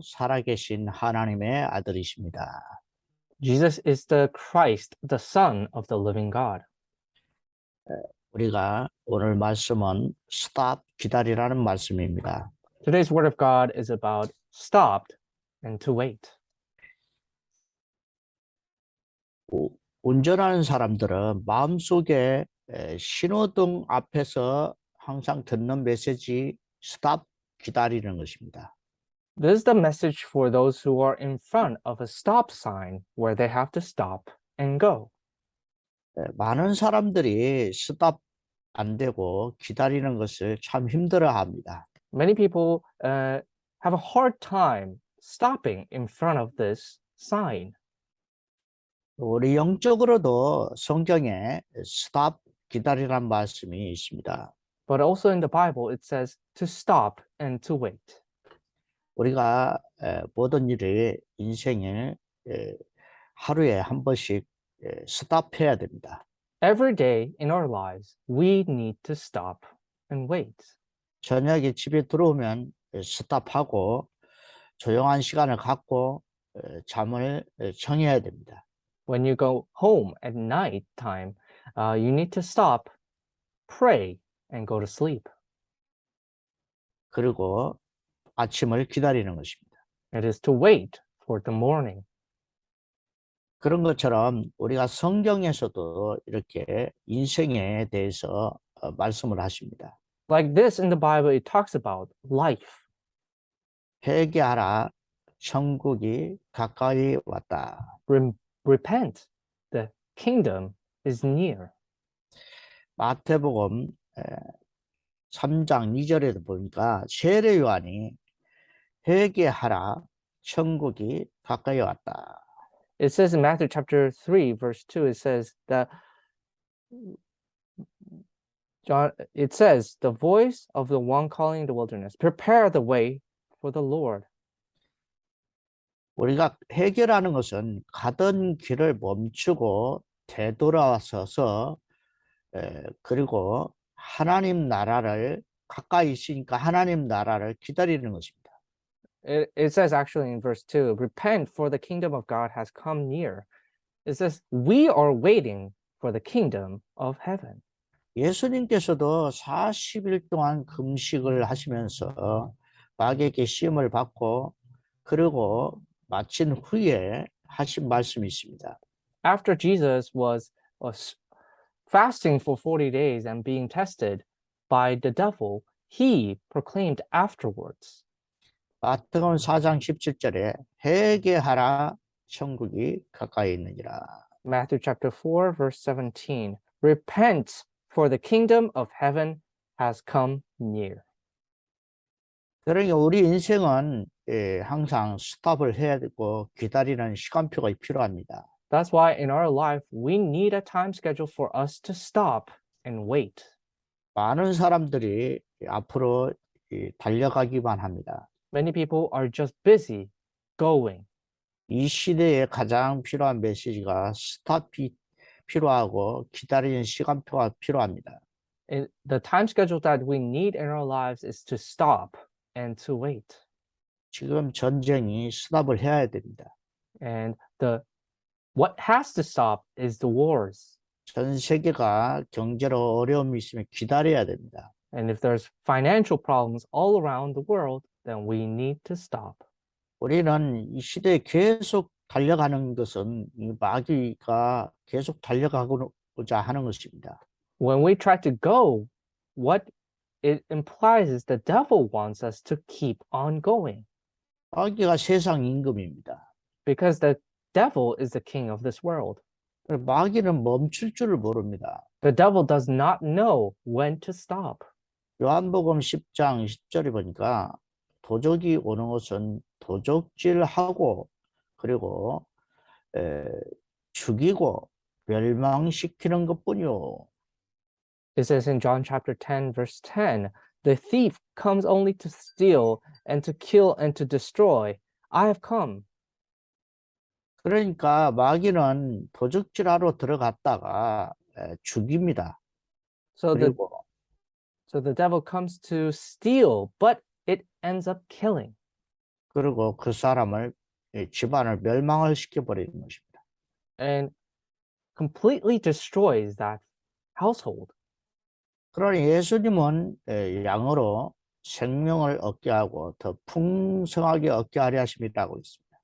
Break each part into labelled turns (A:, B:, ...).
A: 살아계신 하나님의 아들이십니다.
B: Jesus is the Christ, the Son of the living God.
A: 우리가 오늘 말씀은 stop 기다리라는 말씀입니다.
B: Today's word of God is about stopped and to wait.
A: 운전하는 사람들은 마음속에 신호등 앞에서 항상 듣는 메시지 stop 기다리는 것입니다.
B: This is the message for those who are in front of a stop sign where they have to stop and go.
A: 많은 사람들이 stop 안 되고 기다리는 것을 참 힘들어합니다.
B: Many people have a hard time stopping in front of this sign.
A: 우리 영적으로도 성경에 stop 기다리란 말씀이 있습니다.
B: But also in the Bible, it says to stop and to wait.
A: 우리가 모든 일이 인생에 하루에 한 번씩 스탑해야 됩니다.
B: Every day in our lives, we need to stop and wait.
A: 저녁에 집에 들어오면 스탑하고 조용한 시간을 갖고 잠을 청해야 됩니다.
B: When you go home at night time, you need to stop, pray, and go to sleep.
A: 그리고 아침을 기다리는 것입니다.
B: It is to wait for the morning.
A: 그런 것처럼 우리가 성경에서도 이렇게 인생에 대해서 말씀을 하십니다.
B: Like this in the Bible, it talks about life.
A: 회개하라, 천국이 가까이 왔다.
B: Repent, the kingdom is near.
A: 마태복음 3장 2절에도 보니까 세례 요한이 회개하라, 천국이 가까이 왔다.
B: It says in Matthew chapter 3, verse 2, it says that it says, the voice of the one calling in the wilderness, prepare the way for the Lord.
A: 우리가 회개라는 것은 가던 길을 멈추고 되돌아서서 그리고 하나님 나라를 가까이 있으니까 하나님 나라를 기다리는 것입니다.
B: It says actually in verse 2, repent for the kingdom of God has come near. It says, we are waiting for the kingdom of heaven.
A: 예수님께서도 40일 동안 금식을 하시면서 마귀에게 시험을 받고 그리고 마친 후에 하신 말씀이 있습니다.
B: After Jesus was fasting for 40 days and being tested by the devil, he proclaimed afterwards.
A: 마태복음 4장 17절에 회개하라 천국이 가까이 있느니라.
B: Matthew chapter 4 verse 17. Repent, for the kingdom of heaven has come near.
A: 그러니까 우리 인생은 항상 스탑을 해야 되고 기다리는 시간표가 필요합니다.
B: That's why in our life we need a time schedule for us to stop and wait.
A: 많은 사람들이 앞으로 달려가기만 합니다.
B: Many people are just busy going.
A: 이 시대에 가장 필요한 메시지가 스탑이 필요하고 기다리는 시간표가 필요합니다.
B: The time schedule that we need in our lives is to stop and to wait.
A: 지금 전쟁이 스탑을 해야 됩니다.
B: And what has to stop is the wars.
A: 전 세계가 경제로 어려움이 있으면 기다려야 됩니다.
B: And if there's financial problems all around the world, then we need to stop.
A: 우리는 이 시대에 계속 달려가는 것은 이 마귀가 계속 달려가고자 하는 것입니다.
B: When we try to go, what it implies is the devil wants us to keep on going.
A: 마귀가 세상 임금입니다.
B: Because the devil is the king of this world.
A: 마귀는 멈출 줄을 모릅니다.
B: The devil does not know when to stop.
A: 요한복음 10장 10절에 보니까 도적이 오는 것은 도적질하고 그리고 죽이고 멸망시키는 것뿐이요.
B: It says in John chapter 10 verse 10, the thief comes only to steal and to kill and to destroy. I have come.
A: 그러니까 마귀는 도적질하러 들어갔다가 죽입니다.
B: So
A: 그리고
B: the devil comes to steal, but it ends up killing.
A: 그리고 그 사람을 집안을 멸망을 시켜버리는 것입니다.
B: and completely destroys that household.
A: 그러니 예수님은 양으로 생명을 얻게 하고 더 풍성하게 얻게 하려 하심이라고 있습니다.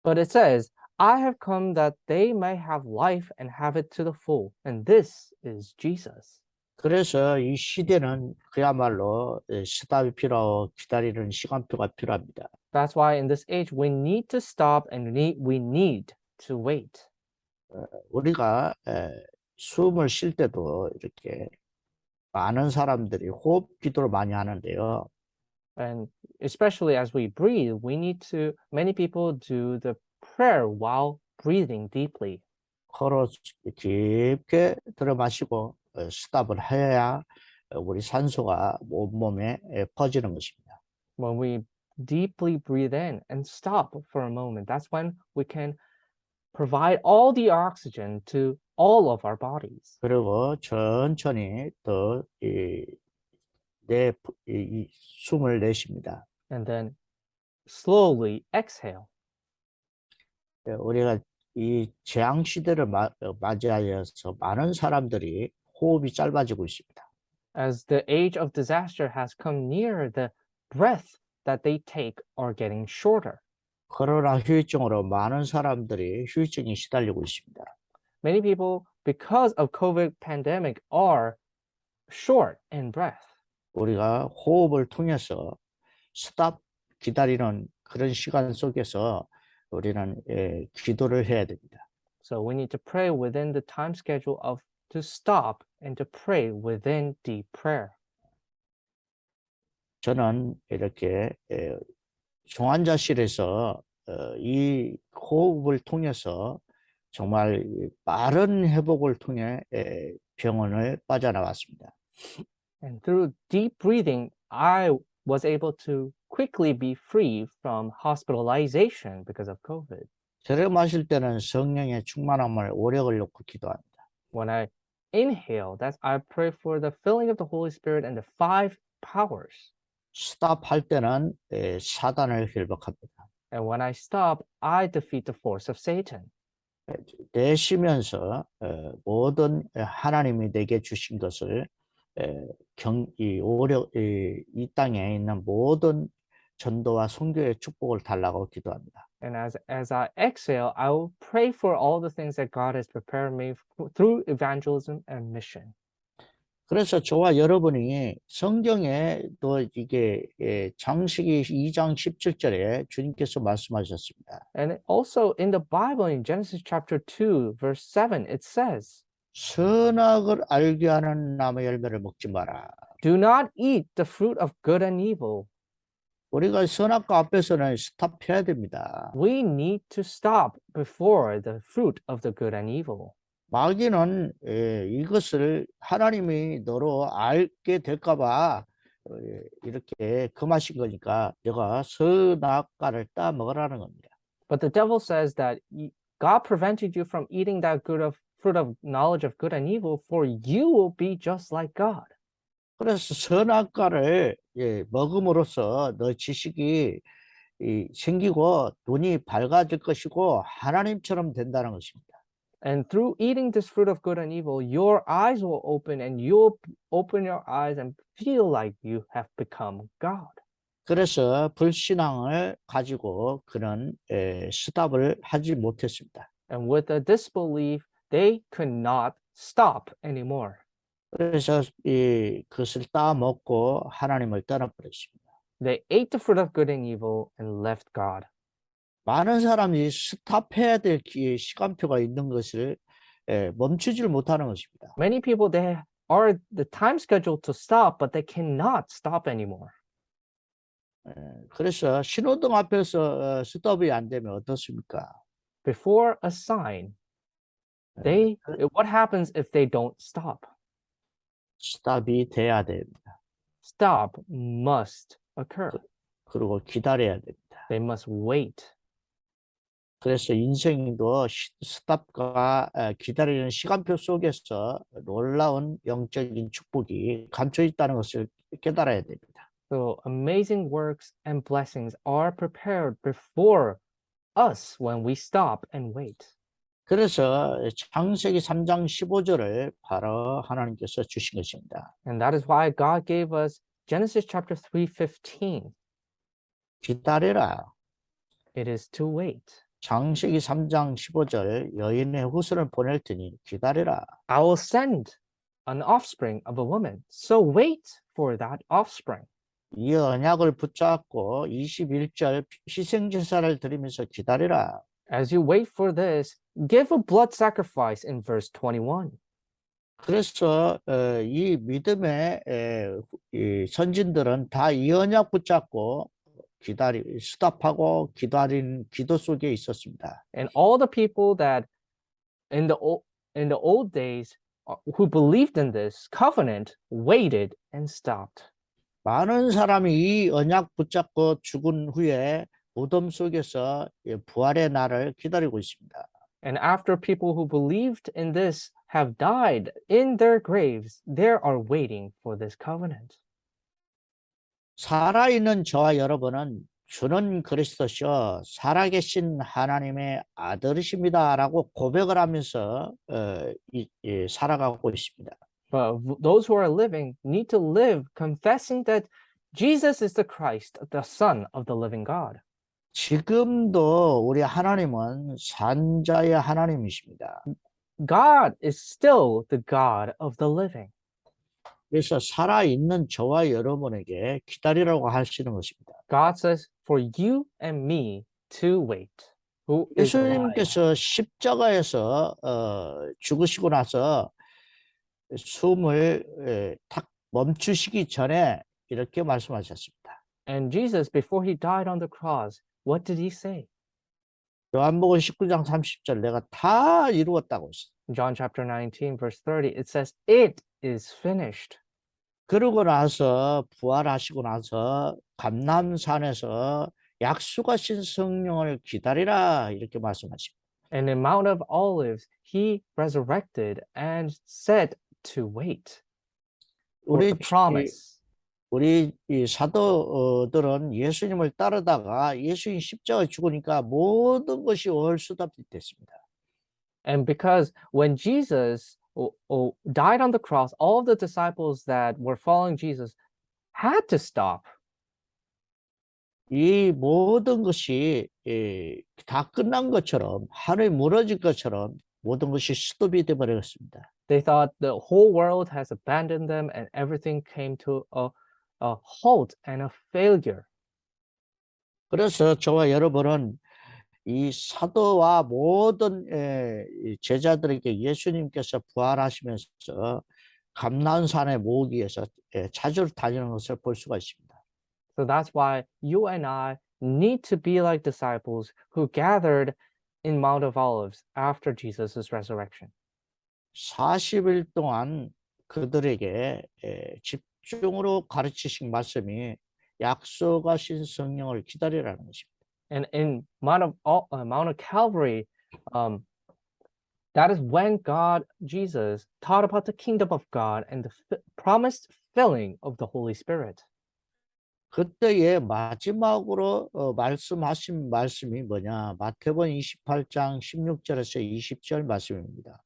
B: But it says, I have come that they may have life and have it to the full. And this is Jesus.
A: 그래서 이 시대는 그야말로 스탑이 필요하고 기다리는 시간표가 필요합니다.
B: That's why in this age we need to stop and we need to wait.
A: 우리가 숨을 쉴 때도 이렇게 많은 사람들이 호흡 기도를 많이 하는데요.
B: And especially as we breathe, many people do the prayer while breathing deeply.
A: 코로 깊게 들어 마시고 스탑을 해야 우리 산소가 온몸에 퍼지는 것입니다.
B: When we deeply breathe in and stop for a moment, that's when we can provide all the oxygen to all of our bodies.
A: 그리고 천천히 더 이 숨을 내쉽니다.
B: And then slowly exhale.
A: 우리가 이 재앙 시대를 맞이하여서 많은 사람들이 호흡이 짧아지고 있습니다.
B: As the age of disaster has come near, the breath that they take are getting shorter.
A: 코로나 후유증으로 많은 사람들이 후유증이 시달리고 있습니다.
B: Many people, because of COVID pandemic, are short in breath.
A: 우리가 호흡을 통해서 스탑 기다리는 그런 시간 속에서 우리는 기도를 해야 됩니다.
B: So we need to pray within the time schedule of to stop and to pray within deep prayer.
A: 저는 이렇게 중환자실에서 이 호흡을 통해서 정말 빠른 회복을 통해 병원을 빠져나왔습니다.
B: And through deep breathing, I was able to quickly be free from hospitalization because of COVID.
A: 들여 마실 때는 성령의 충만함을 오력을 놓고 기도합니다.
B: When I inhale, I pray for the filling of the Holy Spirit and the 5 powers.
A: 스탑할 때는 사단을 회복합니다.
B: And when I stop, I defeat the force of Satan.
A: 내쉬면서 모든 하나님이 내게 주신 것을 이 땅에 있는 모든 전도와 선교의 축복을 달라고 기도합니다.
B: And as I exhale, I will pray for all the things that God has prepared me through evangelism and mission.
A: 그래서 저와 여러분이 성경에 또 이게 창세기 2장 17절에 주님께서 말씀하셨습니다.
B: And also in the Bible, in Genesis chapter 2, verse 7, it says,
A: 선악을 알게 하는 나무 열매를 먹지 마라.
B: Do not eat the fruit of good and evil.
A: 우리가 선악과 앞에서는 스탑해야 됩니다.
B: We need to stop before the fruit of the good and evil.
A: 마귀는 이것을 하나님이 너로 알게 될까봐 이렇게 금하신 거니까 너가 선악과를 따 먹으라는 겁니다.
B: But the devil says that God prevented you from eating that fruit of knowledge of good and evil, for you will be just like God.
A: 그래서 선악과를 먹음으로써 너 지식이 생기고 눈이 밝아질 것이고 하나님처럼 된다는 것입니다.
B: And through eating this fruit of good and evil, your eyes will open and you'll open your eyes and feel like you have become God.
A: 그래서 불신앙을 가지고 그는 스탑을 하지 못했습니다.
B: And with the disbelief, they could not stop anymore.
A: 그래서 그것을 따먹고 하나님을 떠나버렸습니다.
B: They ate the fruit of good and evil and left God.
A: 많은 사람이 스탑해야 될 시간표가 있는 것을 멈추질 못하는 것입니다.
B: Many people, they are the time scheduled to stop, but they cannot stop anymore.
A: 그래서 신호등 앞에서 스톱이 안 되면 어떻습니까?
B: Before a sign, what happens if they don't stop?
A: 스탑이 돼야 됩니다.
B: Stop must occur.
A: 그리고 기다려야 됩니다.
B: They must wait.
A: 그래서 인생도 스탑과 기다리는 시간표 속에서 놀라운 영적인 축복이 감춰 있다는 것을 깨달아야 됩니다.
B: So amazing works and blessings are prepared before us when we stop and wait.
A: 그래서 창세기 3장 15절을 바로 하나님께서 주신 것입니다.
B: And that is why God gave us Genesis chapter 3:15.
A: 기다리라.
B: It is to wait.
A: 창세기 3장 15절 여인의 후손을 보낼 테니 기다리라.
B: I will send an offspring of a woman. So wait for that offspring.
A: 이 언약을 붙잡고 21절 희생제사를 드리면서 기다리라.
B: As you wait for this, give a blood sacrifice in verse 21.
A: 그래서 이 믿음의 이 선진들은 다 이 언약 붙잡고 스탑하고 기다린 기도 속에 있었습니다.
B: And all the people that in the old days who believed in this covenant waited and stopped.
A: 많은 사람이 이 언약 붙잡고 죽은 후에 무덤 속에서 부활의 날을 기다리고 있습니다.
B: And after people who believed in this have died in their graves, they are waiting for this covenant.
A: 살아있는 저와 여러분은 주는 그리스도시요 살아계신 하나님의 아들이십니다라고 고백을 하면서 살아가고 있습니다.
B: But those who are living need to live confessing that Jesus is the Christ, the Son of the living God.
A: 지금도 우리 하나님은 산자의 하나님이십니다.
B: God is still the God of the living.
A: 그래서 살아있는 저와 여러분에게 기다리라고 하시는 것입니다.
B: God says for you and me to wait. Who is alive.
A: 예수님께서 십자가에서 죽으시고 나서 숨을 탁 멈추시기 전에 이렇게 말씀하셨습니다.
B: And Jesus, before he died on the cross, what did he say?
A: 요한복음 19장 30절 내가 다 이루었다고 했어요.
B: John chapter 19, verse 30, it says, it is finished.
A: 그러고 나서 부활하시고 나서 감람산에서 약속하신 성령을 기다리라 이렇게 말씀하십니다.
B: And in Mount of Olives, he resurrected and said to wait for the promise.
A: 우리 이 사도들은 예수님을 따르다가 예수님 십자가에 죽으니까 모든 것이 얼수답이 됐습니다.
B: And because when Jesus died on the cross, all of the disciples that were following Jesus had to stop.
A: 이 모든 것이 다 끝난 것처럼 하늘이 무너질 것처럼 모든 것이 스톱이 되어버렸습니다.
B: They thought the whole world has abandoned them and everything came to a halt and a failure.
A: 그래서 저와 여러분은 이 사도와 모든 제자들에게 예수님께서 부활하시면서 감난산에 모으기 위해서 찾으러 다니는 것을 볼 수가 있습니다.
B: So that's why you and I need to be like disciples who gathered in Mount of Olives after Jesus' resurrection.
A: 40일 동안 그들에게 집중으로 가르치신 말씀이 약속하신 성령을 기다리라는 것입니다.
B: And in Mount of Calvary, that is when God, Jesus, taught about the kingdom of God and the promised filling of the Holy Spirit.
A: 그때의 마지막으로 말씀하신 말씀이 뭐냐? 마태복음 28장 16절에서 20절 말씀입니다.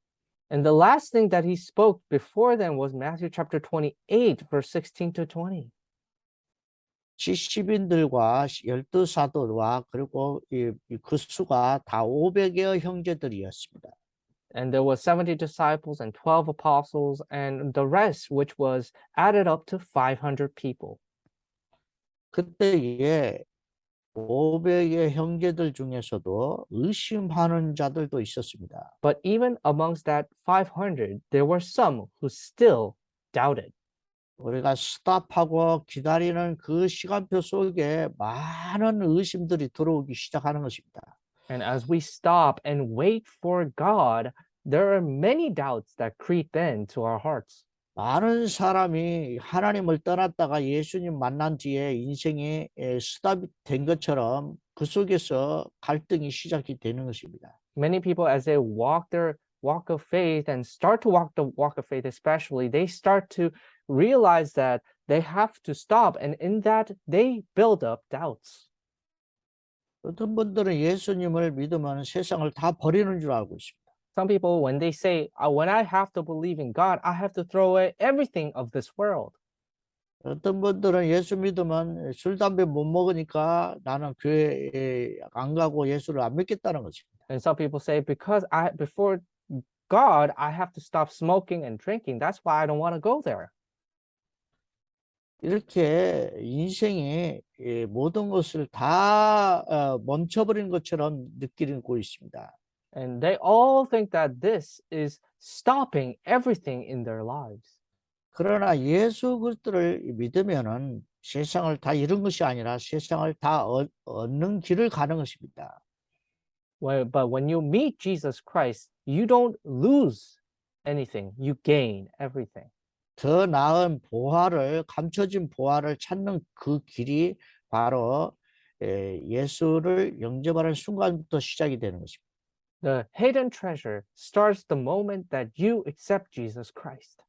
B: And the last thing that he spoke before then was Matthew chapter 28, verse 16 to 20.
A: 70인들과 12사도와 그리고 그 수가 다 500여 형제들이었습니다.
B: And there were 70 disciples and 12 apostles, and the rest, which was added up to 500 people.
A: 그때에 500의 형제들 중에서도 의심하는 자들도 있었습니다.
B: But even amongst that 500, there were some who still doubted.
A: 우리가 스탑하고 기다리는 그 시간표 속에 많은 의심들이 들어오기 시작하는 것입니다.
B: And as we stop and wait for God, there are many doubts that creep into our hearts.
A: 많은 사람이 하나님을 떠났다가 예수님 만난 뒤에 인생이 스탑이 된 것처럼 그 속에서 갈등이 시작이 되는 것입니다.
B: Many people, as they walk their walk of faith and start to walk the walk of faith especially, they start to realize that they have to stop. And in that, they build up doubts.
A: 어떤 분들은 예수님을 믿으면 세상을 다 버리는 줄 알고 있습니다.
B: Some people, when they say, when I have to believe in God, I have to throw away everything of this world.
A: 어떤 분들은 예수 믿으면 술, 담배 못 먹으니까 나는 교회에 안 가고 예수를 안 믿겠다는 것입니다.
B: And some people say, because before God, I have to stop smoking and drinking. That's why I don't want to go there.
A: 이렇게 인생이 모든 것을 다 멈춰버린 것처럼 느끼고 있습니다.
B: And they all think that this is stopping everything in their lives.
A: 그러나 예수 그리스도를 믿으면은 세상을 다 잃은 것이 아니라 세상을 다 얻는 길을 가는 것입니다.
B: But when you meet Jesus Christ, you don't lose anything. You gain everything.
A: 더 나은 보화를, 감춰진 보화를 찾는 그 길이 바로 예수를 영접하는 순간부터 시작이 되는 것입니다.
B: The hidden treasure starts the moment that you accept Jesus Christ.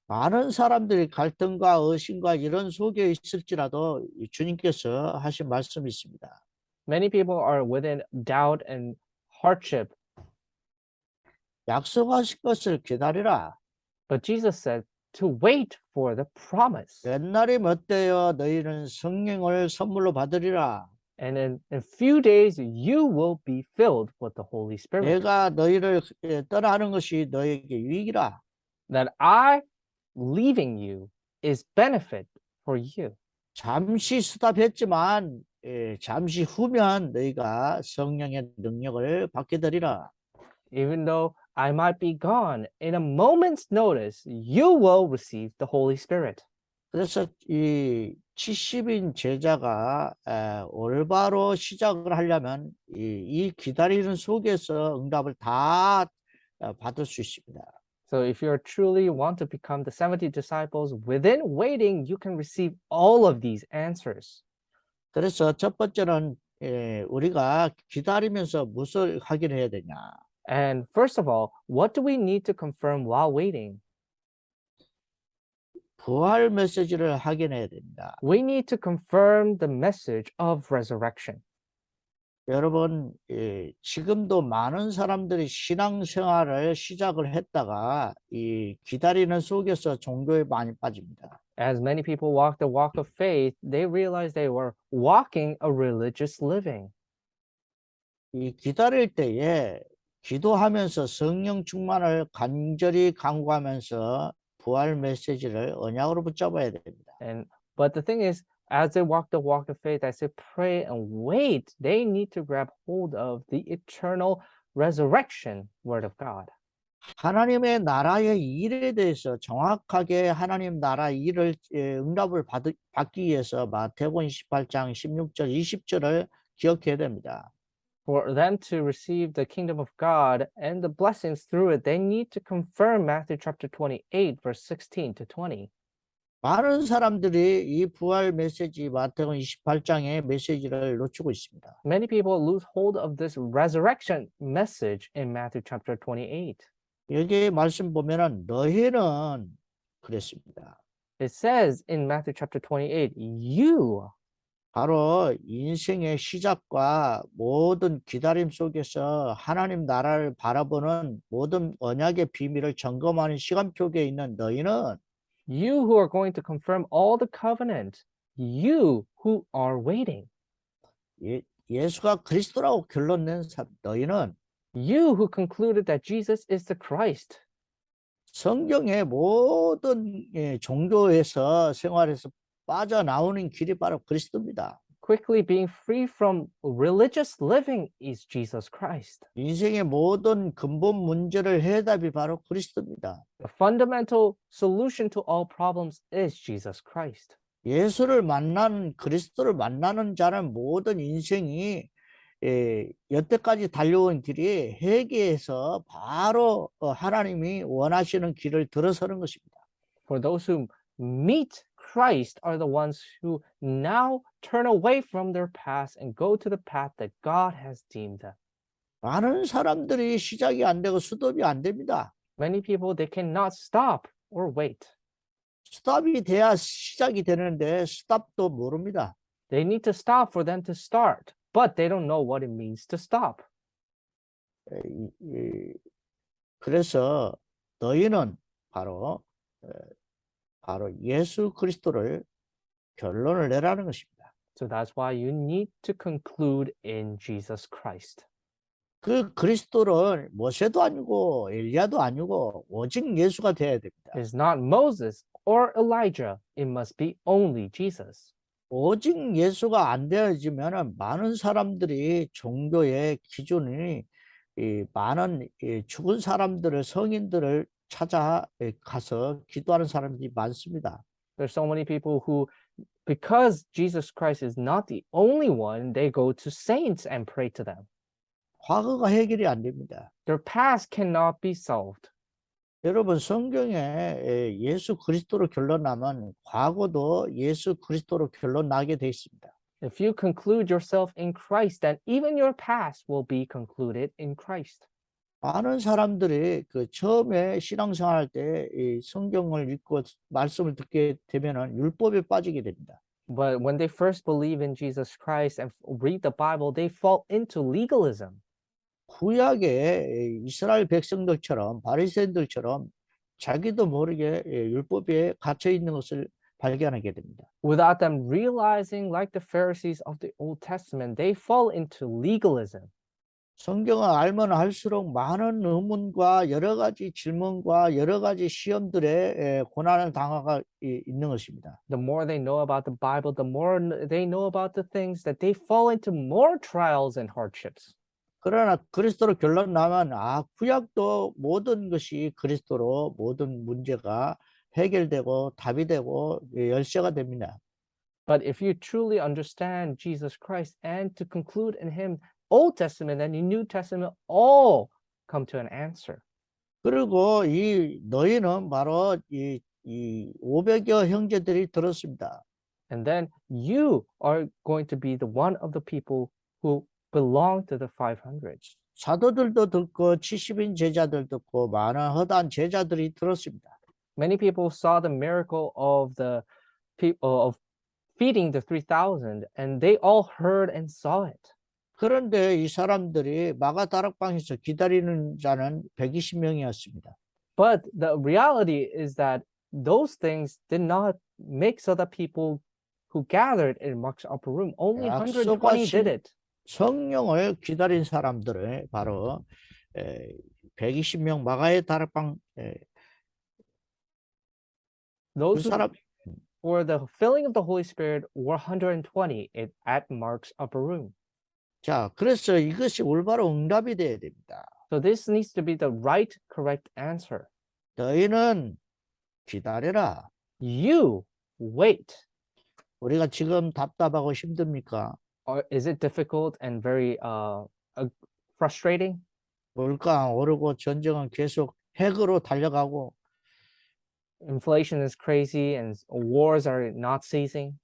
A: 많은 사람들이 갈등과 의심과 이런 속에 있을지라도 주님께서 하신 말씀이 있습니다.
B: Many people are within doubt and hardship,
A: 약속하신 것을 기다리라.
B: but Jesus said to wait for the promise.
A: 옛날이 못되어 너희는 성령을 선물로 받으리라.
B: And in a few days, you will be filled with the Holy Spirit.
A: 내가 너희를 떠나는 것이 너희에게 유익이라.
B: That I leaving you is benefit for you.
A: 잠시 스탑했지만 잠시 후면 너희가 성령의 능력을 받게 되리라.
B: Even though I might be gone, in a moment's notice, you will receive the Holy Spirit.
A: 그래서 이 70인 제자가 올바로 시작을 하려면 이 기다리는 속에서 응답을 다 받을 수 있습니다.
B: So if you truly want to become the 70 disciples, within waiting, you can receive all of these answers.
A: 그래서 첫 번째는 우리가 기다리면서 무엇을 확인해야 되냐?
B: And first of all, what do we need to confirm while waiting?
A: 부활 메시지를 확인해야 됩니다.
B: We need to confirm the message of resurrection.
A: 여러분, 지금도 많은 사람들이 신앙생활을 시작을 했다가 이 기다리는 속에서 종교에 많이 빠집니다.
B: As many people walk the walk of faith, they realized they were walking a religious living.
A: 이 기다릴 때에 기도하면서 성령 충만을 간절히 간구하면서 부활 메시지를 언약으로 붙잡아야 됩니다.
B: But the thing is, as they walk the walk of faith, as they pray and wait, they need to grab hold of the eternal resurrection word of God.
A: 하나님의 나라의 일에 대해서 정확하게 하나님 나라 일을 응답을 받기 위해서 마태복음 28장 16절 20절을 기억해야 됩니다.
B: For them to receive the kingdom of God and the blessings through it, they need to confirm Matthew chapter 28, verse 16 to 20.
A: 많은 사람들이 이 부활 메시지 마태복음 28장의 메시지를 놓치고 있습니다.
B: Many people lose hold of this resurrection message in Matthew chapter 28.
A: 여기 말씀 보면은 너희는 그랬습니다.
B: It says in Matthew chapter 28, you,
A: 바로 인생의 시작과 모든 기다림 속에서 하나님 나라를 바라보는 모든 언약의 비밀을 점검하는 시간표에 있는 너희는
B: you who are going to confirm all the covenant, you who are waiting,
A: 예수가 그리스도라고 결론 낸 너희는
B: you who concluded that Jesus is the Christ.
A: 성경의 모든 종교에서 생활에서 빠져나오는 길이 바로 그리스도입니다.
B: Quickly being free from religious living is Jesus Christ.
A: 인생의 모든 근본 문제를 해답이 바로 그리스도입니다.
B: The fundamental solution to all problems is Jesus Christ.
A: 예수를 만나는 그리스도를 만나는 자는 모든 인생이 여태까지 달려온 길이 회개해서 바로 하나님이 원하시는 길을 들어서는 것입니다.
B: For those who meet Christ are the ones who now turn away from their past and go to the path that God has deemed them.
A: 많은 사람들이 시작이 안 되고 스톱이 안 됩니다.
B: Many people, they cannot stop or wait.
A: 스탑이 돼야 시작이 되는데 스탑도 모릅니다.
B: They need to stop for them to start, but they don't know what it means to stop.
A: 그래서 너희는 바로 바로 예수 그리스도를 결론을 내라는 것입니다.
B: So that's why you need to conclude in Jesus Christ.
A: 그 그리스도는 모세도 아니고 엘리야도 아니고 오직 예수가 되어야 됩니다.
B: It's not Moses or Elijah. It must be only Jesus.
A: 오직 예수가 안 되어지면 많은 사람들이 종교의 기준이 많은 죽은 사람들을 성인들을 찾아 가서 기도하는 사람들이 많습니다.
B: There's so many people who, because Jesus Christ is not the only one, they go to saints and pray to them.
A: 과거가 해결이 안 됩니다.
B: Their past cannot be solved.
A: 여러분 성경에 예수 그리스도로 결론나면 과거도 예수 그리스도로 결론나게 돼 있습니다.
B: If you conclude yourself in Christ, then even your past will be concluded in Christ.
A: 많은 사람들이 그 처음에 신앙생활할 때 이 성경을 읽고 말씀을 듣게 되면은 율법에 빠지게 됩니다.
B: But when they first believe in Jesus Christ and read the Bible, they fall into legalism.
A: 구약의 이스라엘 백성들처럼 바리새인들처럼 자기도 모르게 율법에 갇혀 있는 것을 발견하게 됩니다.
B: Without them realizing, like the Pharisees of the Old Testament, they fall into legalism.
A: 성경을 알면 할수록 많은 의문과 여러 가지 질문과 여러 가지 시험들에 고난을 당하고 있는 것입니다.
B: The more they know about the Bible, the more they know about the things that they fall into more trials and hardships.
A: 그러나 그리스도로 결론 나면 구약도 모든 것이 그리스도로 모든 문제가 해결되고 답이 되고 열쇠가 됩니다.
B: But if you truly understand Jesus Christ and to conclude in him, Old Testament and the New Testament all come to an answer.
A: 그리고 이 너희는 바로 이 500여 형제들이 들었습니다.
B: And then you are going to be the one of the people who belong to the 500.
A: 사도들도 듣고 70인 제자들 듣고 많은 허다한 제자들이 들었습니다.
B: Many people saw the miracle of the of feeding the 3,000, and they all heard and saw it.
A: 그런데 이 사람들이 마가다락방에서 기다리는 자는 120명이었습니다.
B: But the reality is that those things did not make so that people who gathered in Mark's upper room, only 120 did it.
A: 성령을 기다린 사람들을 바로 120명 마가의 다락방
B: Those
A: 그
B: who,
A: 사람
B: for the filling of the Holy Spirit were 120 at Mark's upper room.
A: 자, 그래서 이것이 올바로 응답이 돼야 됩니다.
B: So this needs to be the right, correct answer.
A: 너희는 기다려라.
B: You wait.
A: 우리가 지금 답답하고 힘듭니까?
B: Or is it difficult and very frustrating?
A: 물가 오르고 전쟁은 계속 핵으로 달려가고
B: Inflation is crazy and wars are not ceasing.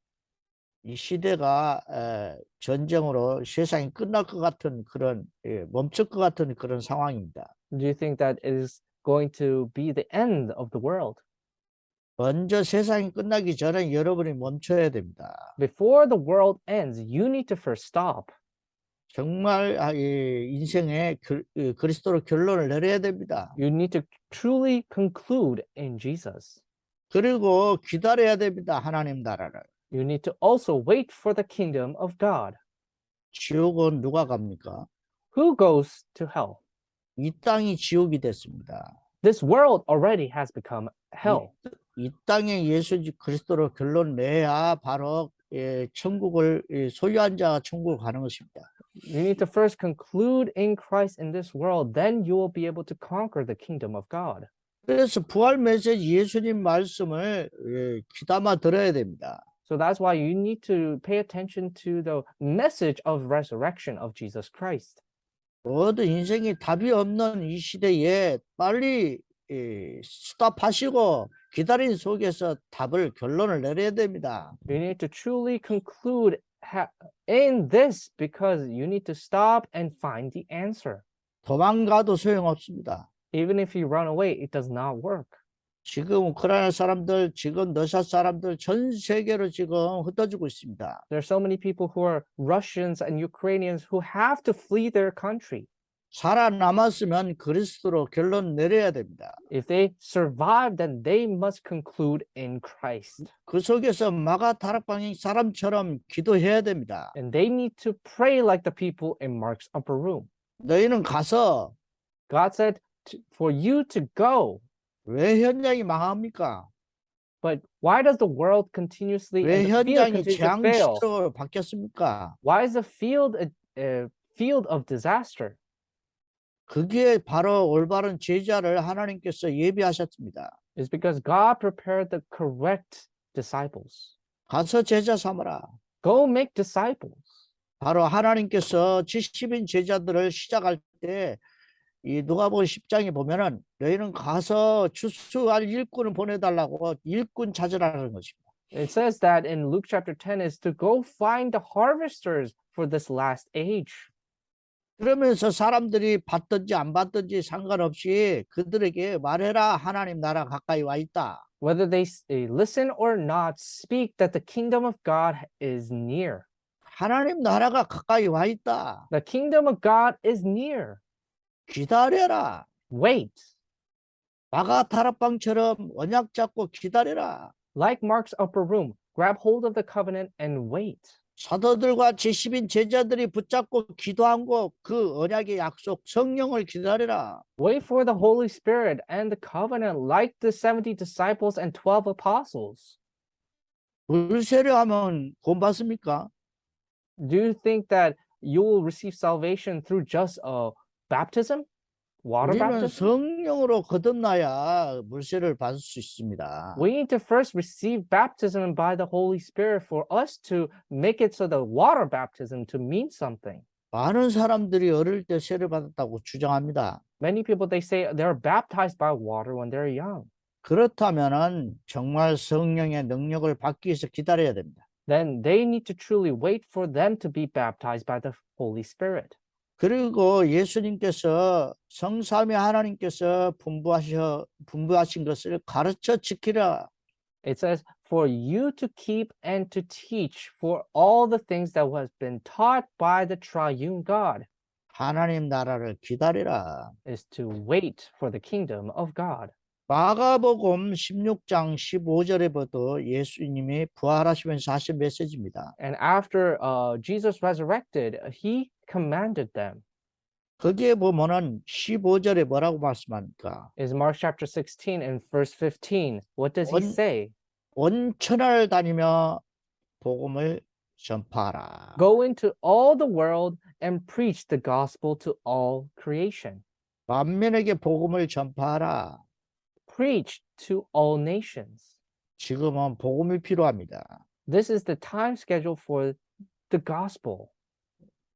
A: 이 시대가 전쟁으로 세상이 끝날 것 같은 그런 멈출 것 같은 그런 상황입니다.
B: Do you think that it is going to be the end of the world?
A: 먼저 세상이 끝나기 전에 여러분이 멈춰야 됩니다.
B: Before the world ends, you need to first stop.
A: 정말 인생에 그리스도로 결론을 내려야 됩니다.
B: You need to truly conclude in Jesus.
A: 그리고 기다려야 됩니다. 하나님 나라를.
B: You need to also wait for the kingdom of God.
A: 지옥은 누가 갑니까?
B: Who goes to hell?
A: 이 땅이 지옥이 됐습니다.
B: This world already has become hell.
A: 이 땅에 예수 그리스도로 결론 내야 바로 천국을 소유한 자가 천국을 가는 것입니다.
B: You need to first conclude in Christ in this world, then you will be able to conquer the kingdom of God.
A: 그래서 부활 메시지 예수님 말씀을 귀담아 들어야 됩니다.
B: So that's why you need to pay attention to the message of resurrection of Jesus Christ.
A: 모든 인생이 답이 없는 이 시대에 빨리 스탑하시고 기다린 속에서 답을 결론을 내려야 됩니다.
B: You need to truly conclude in this because you need to stop and find the answer.
A: 도망가도 소용없습니다.
B: Even if you run away, it does not work.
A: 지금 우크라이나 사람들, 지금 러시아 사람들 전 세계로 지금 흩어지고 있습니다.
B: There are so many people who are Russians and Ukrainians who have to flee their country.
A: 살아남았으면 그리스도로 결론 내려야 됩니다.
B: If they survive, then they must conclude in Christ.
A: 그 속에서 마가 다락방의 사람처럼 기도해야 됩니다.
B: And they need to pray like the people in Mark's upper room.
A: 너희는 가서
B: God said for you to go.
A: 왜 현장이 망합니까?
B: But why does the world continuously
A: 왜
B: and the field
A: 현장이
B: continues to fail?
A: 재앙시로 바뀌었습니까?
B: Why is the field a field of disaster?
A: 그게 바로 올바른 제자를 하나님께서 예비하셨습니다.
B: It's because God prepared the correct disciples.
A: 가서 제자 삼아라.
B: Go make disciples.
A: 바로 하나님께서 70인 제자들을 시작할 때 이 누가복음 10장에 보면은 너희는 가서 추수할 일꾼을 보내달라고 일꾼 찾으라는 것입니다.
B: It says that in Luke chapter 10 is to go find the harvesters for this last age.
A: 그러면서 사람들이 받든지 안 받든지 상관없이 그들에게 말해라. 하나님 나라 가까이 와 있다.
B: Whether they listen or not, speak that the kingdom of God is near.
A: 하나님 나라가 가까이 와 있다.
B: The kingdom of God is near.
A: 기다려라.
B: Wait.
A: 마가 다락방처럼 언약 잡고 기다려라.
B: Like Mark's upper room, grab hold of the covenant and wait.
A: 사도들과 70인 제자들이 붙잡고 기도한 그 언약의 약속 성령을 기다려라.
B: Wait for the Holy Spirit and the covenant like the 70 disciples and 12 apostles.
A: 물세례 하면 구원 받습니까?
B: Do you think that you will receive salvation through just baptism? Water
A: 우리는
B: baptism?
A: 성령으로 거듭나야 물세례를 받을 수 있습니다.
B: We need to first receive baptism by the Holy Spirit for us to make it so the water baptism to mean something.
A: 많은 사람들이 어릴 때 세례 받았다고 주장합니다.
B: Many people, they say they're baptized by water when they're young.
A: 그렇다면은 정말 성령의 능력을 받기 위해서 기다려야 됩니다.
B: Then they need to truly wait for them to be baptized by the Holy Spirit.
A: 그리고 예수님께서 성삼위 하나님께서 분부하신 것을 가르쳐 지키라.
B: It says, for you to keep and to teach for all the things that has been taught by the triune God.
A: 하나님 나라를 기다리라.
B: Is to wait for the kingdom of God.
A: 마가복음 16장 15절에 봐도 예수님이 부활하시면서 하신 메시지입니다.
B: And after Jesus resurrected, he commanded them.
A: 거기에 보면은 15절에 뭐라고 말씀합니까?
B: Is Mark chapter 16 and verse 15. What does he say?
A: 온 천하를 다니며 복음을 전파하라.
B: Go into all the world and preach the gospel to all creation.
A: 만민에게 복음을 전파하라.
B: Preach to all nations.
A: 지금은 복음이 필요합니다.
B: This is the time schedule for the gospel.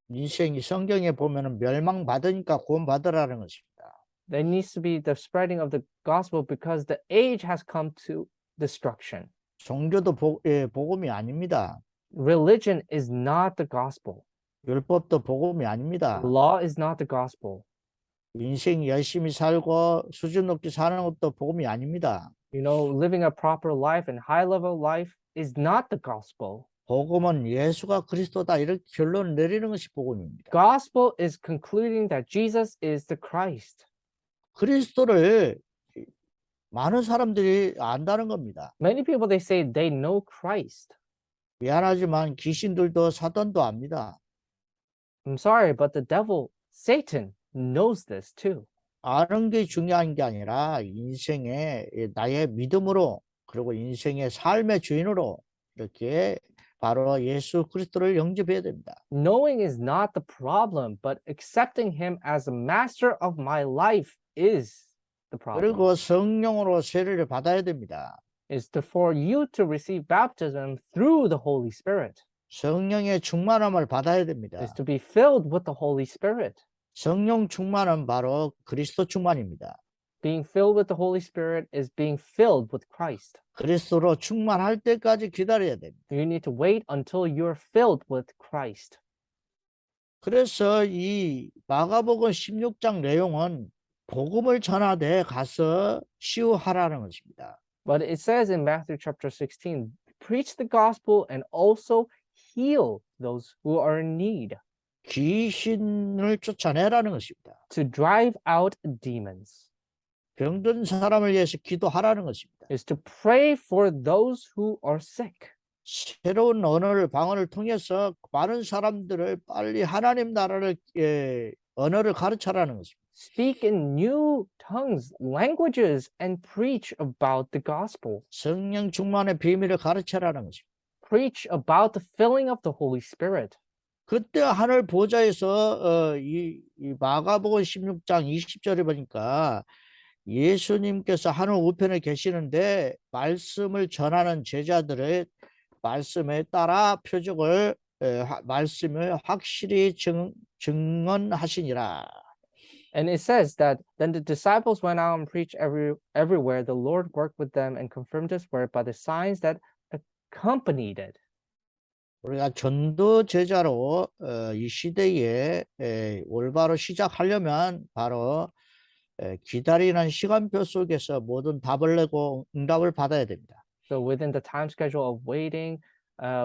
A: 인생이 성경에 보면은 멸망받으니까 구원받으라는 것입니다.
B: There needs to be the spreading of the gospel because the age has come to destruction.
A: 종교도 복음이 아닙니다.
B: Religion is not the gospel.
A: 율법도 복음이 아닙니다.
B: Law is not the gospel.
A: 인생 열심히 살고 수준 높게 사는 것도 복음이 아닙니다.
B: You know, living a proper life and high level life is not the gospel.
A: 복음은 예수가 그리스도다 이렇게 결론을 내리는 것이 복음입니다.
B: Gospel is concluding that Jesus is the Christ.
A: 그리스도를 많은 사람들이 안다는 겁니다.
B: Many people, they say they know Christ.
A: 미안하지만 귀신들도 사단도 압니다.
B: I'm sorry, but the devil, Satan, knows this too.
A: 아는 게 중요한 게 아니라 인생의 나의 믿음으로 그리고 인생의 삶의 주인으로 이렇게 바로 예수 그리스도를 영접해야 됩니다.
B: Knowing is not the problem, but accepting him as the master of my life is the problem.
A: 그리고 성령으로 세례를 받아야 됩니다.
B: Is for you to receive baptism through the Holy Spirit.
A: 성령의 충만함을 받아야 됩니다.
B: Is to be filled with the Holy Spirit.
A: 성령 충만은 바로 그리스도 충만입니다.
B: Being filled with the Holy Spirit is being filled with Christ.
A: 그리스도로 충만할 때까지 기다려야 됩니다.
B: You need to wait until you're filled with Christ.
A: 그래서 이 마가복음 16장 내용은 복음을 전하되 가서 치유하라는 것입니다.
B: But it says in Matthew chapter 16, preach the gospel and also heal those who are in need,
A: 귀신을 쫓아내라는 것입니다.
B: to drive out demons,
A: 병든 사람을 위해서 기도하라는 것입니다.
B: is to pray for those who are sick.
A: 새로운 언어를 방언을 통해서 많은 사람들을 빨리 하나님 나라를 언어를 가르쳐라는 것입니다.
B: Speak in new tongues, languages, and preach about the gospel.
A: 성령 충만의 비밀을 가르쳐라는 것입니다.
B: Preach about the filling of the Holy Spirit.
A: 그때 하늘 보좌에서 이 마가복음 16장 20절에 보니까 예수님께서 하늘 우편에 계시는데 말씀을 전하는 제자들의 말씀에 따라 표적을 말씀을 확실히 증언하시니라.
B: And it says that then the disciples went out and preached everywhere. The Lord worked with them and confirmed his word by the signs that accompanied it.
A: 우리가 전도 제자로 이 시대에 올바로 시작하려면 바로 기다리는 시간표 속에서 모든 답을 내고 응답을 받아야 됩니다.
B: So within the time schedule of waiting,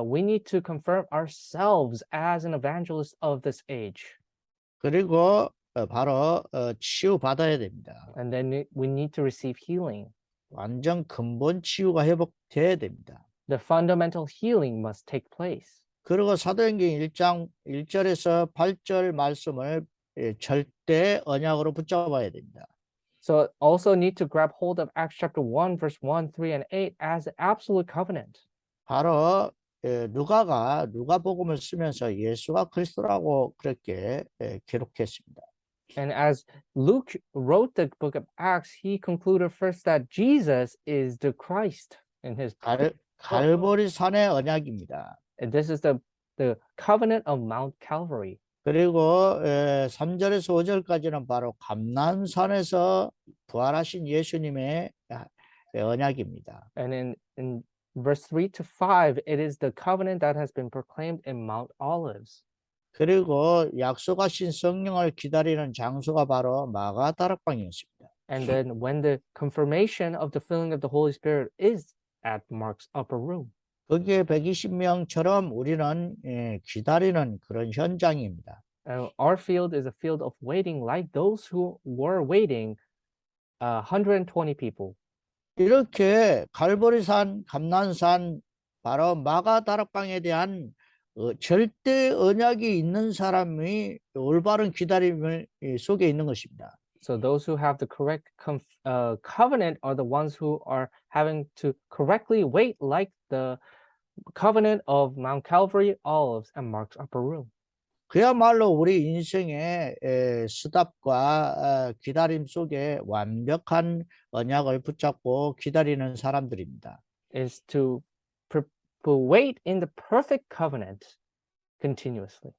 B: we need to confirm ourselves as an evangelist of this age.
A: 그리고 바로 치유 받아야 됩니다.
B: And then we need to receive healing.
A: 완전 근본 치유가 회복돼야 됩니다.
B: The fundamental healing must take place.
A: 그리고 사도행전 1장 1절에서 8절 말씀을 절대 언약으로 붙잡아야 됩니다.
B: So also need to grab hold of Acts chapter 1, verse 1, 3, and 8 as the absolute covenant.
A: 바로 누가복음을 쓰면서 예수가 그리스도라고 그렇게 기록했습니다.
B: And as Luke wrote the book of Acts, he concluded first that Jesus is the Christ in his.
A: 갈보리 산의 언약입니다.
B: And this is the covenant of Mount Calvary.
A: 그리고 3절에서 5절까지는 바로 감난산에서 부활하신 예수님의 언약입니다.
B: And in verse 3 to 5, it is the covenant that has been proclaimed in Mount Olives.
A: 그리고 약속하신 성령을 기다리는 장소가 바로 마가다락방이었습니다.
B: And then when the confirmation of the filling of the Holy Spirit is at Mark's upper room.
A: 거기에 120명처럼 우리는 기다리는 그런 현장입니다.
B: Our field is a field of waiting like those who were waiting, 120 people.
A: 이렇게 갈보리산, 감난산, 바로 마가다락방에 대한 절대 언약이 있는 사람이 올바른 기다림을 속에 있는 것입니다.
B: So those who have the correct covenant are the ones who are having to correctly wait like the covenant of Mount Calvary, Olives, and Mark's upper room.
A: 그야말로 우리 인생의 스답과 기다림 속에 완벽한 언약을 붙잡고 기다리는 사람들입니다.
B: Is to wait in the perfect covenant continuously.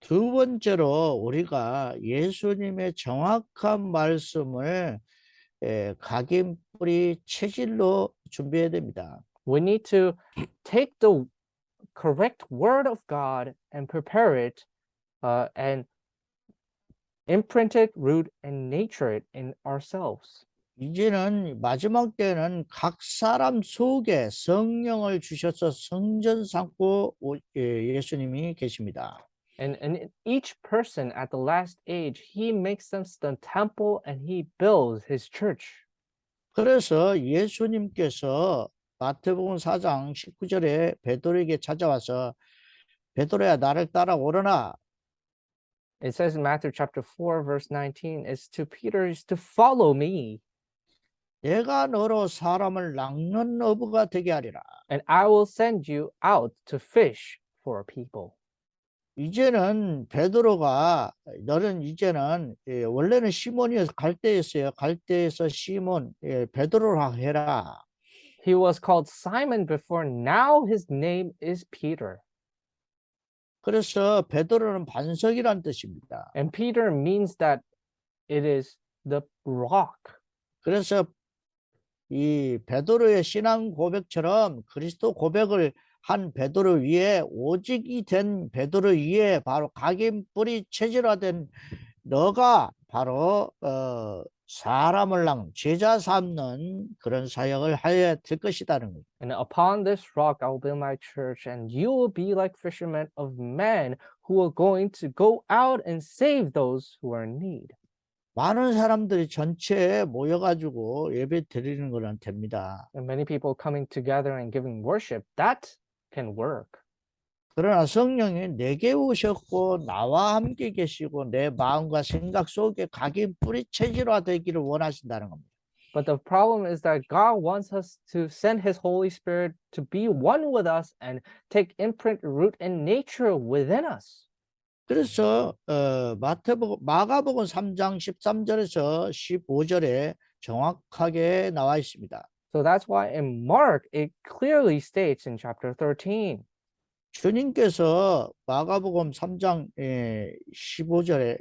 A: 두 번째로 우리가 예수님의 정확한 말씀을 각인뿌리 체질로 준비해야 됩니다.
B: We need to take the correct word of God and prepare it and imprint it, root, and nature it in ourselves.
A: 이제는 마지막 때는 각 사람 속에 성령을 주셔서 성전 삼고 예수님이 계십니다.
B: And in each person at the last age, he makes them the temple and he builds his church.
A: 그래서 예수님께서 마태복음 4장 19절에 베드로에게 찾아와서 베드로야 나를 따라오려나.
B: It says in Matthew chapter 4 verse 19 is to Peter is to follow me.
A: 내가 너로 사람을 낚는 어부가 되게 하리라.
B: And I will send you out to fish for people.
A: 이제는 베드로가 너는 이제는 원래는 시몬이어서 갈대였어요. 갈대에서 시몬 베드로라 해라.
B: He was called Simon before. Now his name is Peter.
A: 그래서 베드로는 반석이란 뜻입니다.
B: And Peter means that it is the rock.
A: 그래서 이 베드로의 신앙 고백처럼 그리스도 고백을 한 베드로 위에 오직이 된 베드로 위에 바로 각인뿌리 체질화된 너가 바로 사람을 제자 삼는 그런 사역을 하여야 될 것이다는 거죠.
B: And upon this rock I will build my church, and you will be like fishermen of men who are going to go out and save those who are in need.
A: 많은 사람들이 전체에 모여가지고 예배 드리는 거는 됩니다.
B: And many people coming together and giving worship, that can work.
A: 그러나 성령이 내게 오셨고 나와 함께 계시고 내 마음과 생각 속에 각인 뿌리 체질화되기를 원하신다는 겁니다.
B: But the problem is that God wants us to send His Holy Spirit to be one with us and take imprint, root, and nature within us.
A: 그래서 마가복음 3장 13절에서 15절에 정확하게 나와 있습니다.
B: So that's why in Mark, it clearly states in chapter 13.
A: 주님께서 마가복음 3장 15절에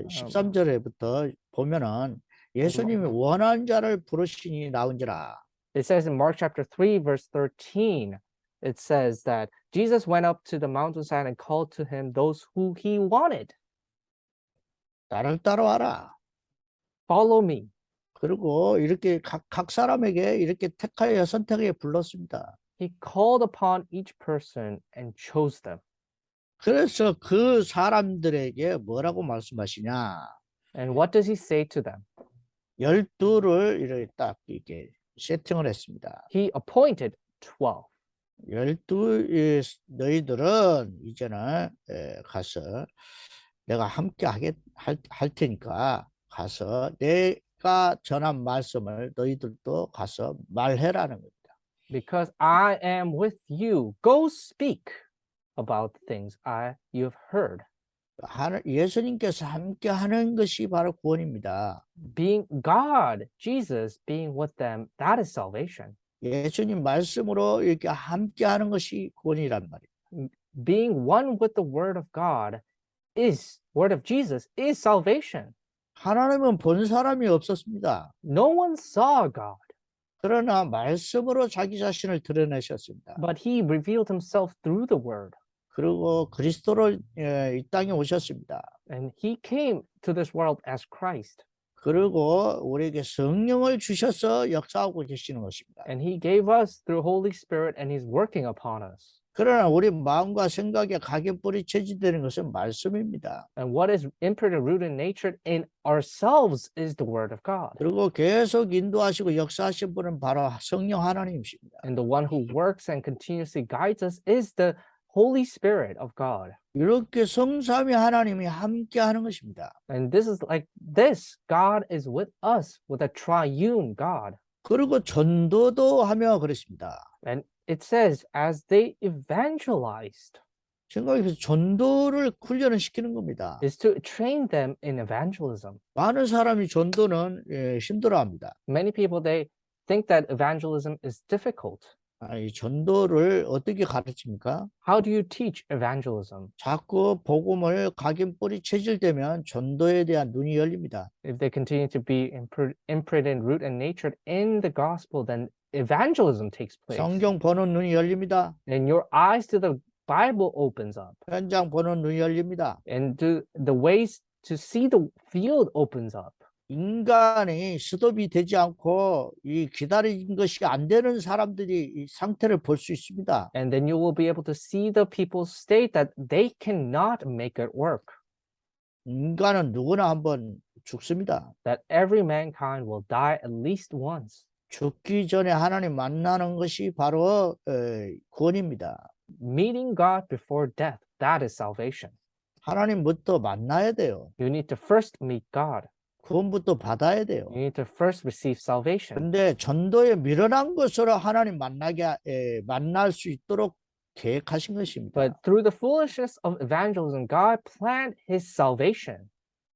A: 13절에부터 보면은 예수님이 원하는 자를 부르시니 나온지라.
B: It says in Mark chapter 3, verse 13, it says that Jesus went up to the mountainside and called to him those who he wanted.
A: 나를 따라와라.
B: Follow me.
A: 그리고 이렇게 각 사람에게 이렇게 택하여 선택해 불렀습니다.
B: He called upon each person and chose them.
A: 그래서 그 사람들에게 뭐라고 말씀하시냐?
B: And what does he say to them?
A: 12를 이렇게 딱 이렇게 세팅을 했습니다.
B: He appointed 12.
A: 12 너희들은 이제는 가서 내가 함께 할 테니까 가서 내가 전한 말씀을 너희들도 가서 말해라는 겁니다.
B: Because I am with you, go speak about things you have heard.
A: 예수님께서 함께 하는 것이 바로 구원입니다.
B: Being God, Jesus being with them, that is salvation.
A: 예수님 말씀으로 이렇게 함께 하는 것이 구원이란 말이에요.
B: Being one with the word of God word of Jesus is salvation.
A: 하나님은 본 사람이 없었습니다.
B: No one saw God,
A: 그러나 말씀으로 자기 자신을 드러내셨습니다.
B: but he revealed himself through the word.
A: 그리고 그리스도로 이 땅에 오셨습니다.
B: And he came to this world as Christ.
A: 그리고 우리에게 성령을 주셔서 역사하고 계시는 것입니다.
B: And he gave us through Holy Spirit, and he's working upon us.
A: 그러나 우리 마음과 생각에 각인 뿌리 체질되는 것은 말씀입니다.
B: And what is imprinted, rooted, natured in ourselves is the word of God.
A: 그리고 계속 인도하시고 역사하신 분은 바로 성령 하나님이십니다.
B: And the one who works and continuously guides us is the Holy Spirit of God.
A: 이렇게 성삼위 하나님이 함께 하는 것입니다.
B: And this is like this. God is with us, with a triune God.
A: 그리고 전도도 하며 그랬습니다.
B: And it says, as they evangelized,
A: 생각해서 전도를 훈련을 시키는 겁니다.
B: is to train them in evangelism.
A: 많은 사람이 전도는 힘들어합니다.
B: Many people, they think that evangelism is difficult.
A: 이 전도를 어떻게 가르칩니까?
B: How do you teach evangelism?
A: 자꾸 복음을 각인 뿌리 체질되면 전도에 대한 눈이 열립니다.
B: If they continue to be imprinted, root, and natured in the gospel, then evangelism takes place.
A: 성경 보는 눈이 열립니다.
B: And your eyes to the Bible opens up.
A: 현장 보는 눈이 열립니다.
B: And the ways to see the field opens up.
A: 인간이 스톱이 되지 않고 이 기다린 것이 안 되는 사람들이 이 상태를 볼 수 있습니다.
B: And then you will be able to see the people's state that they cannot make it work.
A: 인간은 누구나 한번 죽습니다.
B: That every mankind will die at least once.
A: 죽기 전에 하나님 만나는 것이 바로 구원입니다.
B: Meeting God before death, that is salvation.
A: 하나님부터 만나야 돼요.
B: You need to first meet God.
A: 구원부터 받아야 돼요.
B: You need to first receive salvation.
A: 근데 전도에 미련한 것으로 하나님 만날 수 있도록 계획하신 것입니다.
B: But through the foolishness of evangelism, God planned his salvation.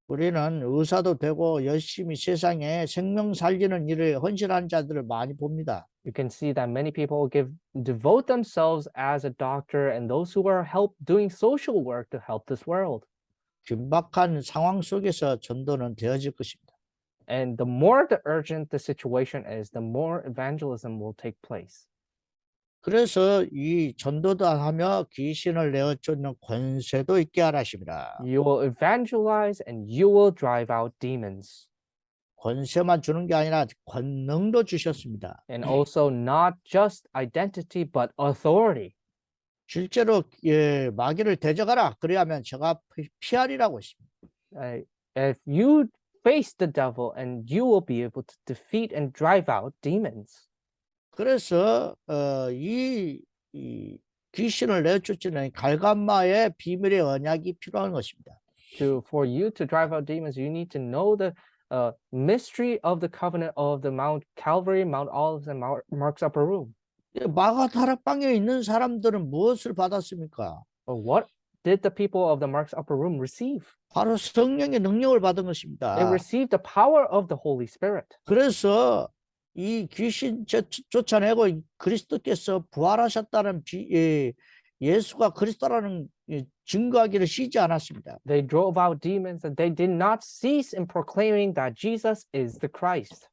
A: 우리는 의사도 되고 열심히 세상에 생명 살리는 일을 헌신하는 자들을 많이 봅니다.
B: You can see that many people devote themselves as a doctor and those who are doing social work to help this world.
A: 긴박한 상황 속에서 전도는 되어질 것입니다.
B: And the more urgent the situation is, the more evangelism will take place.
A: 그래서 이 전도도 하며 귀신을 내어쫓는 권세도 있게 하라십니다.
B: You will evangelize and you will drive out demons.
A: 권세만 주는 게 아니라 권능도 주셨습니다.
B: And also not just identity, but authority.
A: 실제로 마귀를 대적하라. 그래야면 저가 피하리라고 했습니다.
B: If you face the devil and you will be able to defeat and drive out demons.
A: 그래서 이 귀신을 내쫓는 갈감마의 비밀의 언약이 필요한 것입니다.
B: For you to drive out demons, you need to know the mystery of the covenant of the Mount Calvary, Mount Olives, and Mark's upper room.
A: 마가 다락방에 있는 사람들은 무엇을 받았습니까?
B: But what did the people of the Mark's upper room receive?
A: 바로 성령의 능력을 받은
B: They
A: 것입니다.
B: received the power of the Holy Spirit.
A: 그래서 이 귀신 쫓아내고 그리스도께서 부활하셨다는 예수가 그리스도라는 증거하기를 쉬지 않았습니다.
B: They drove out demons and they did not cease in proclaiming that Jesus is the Christ.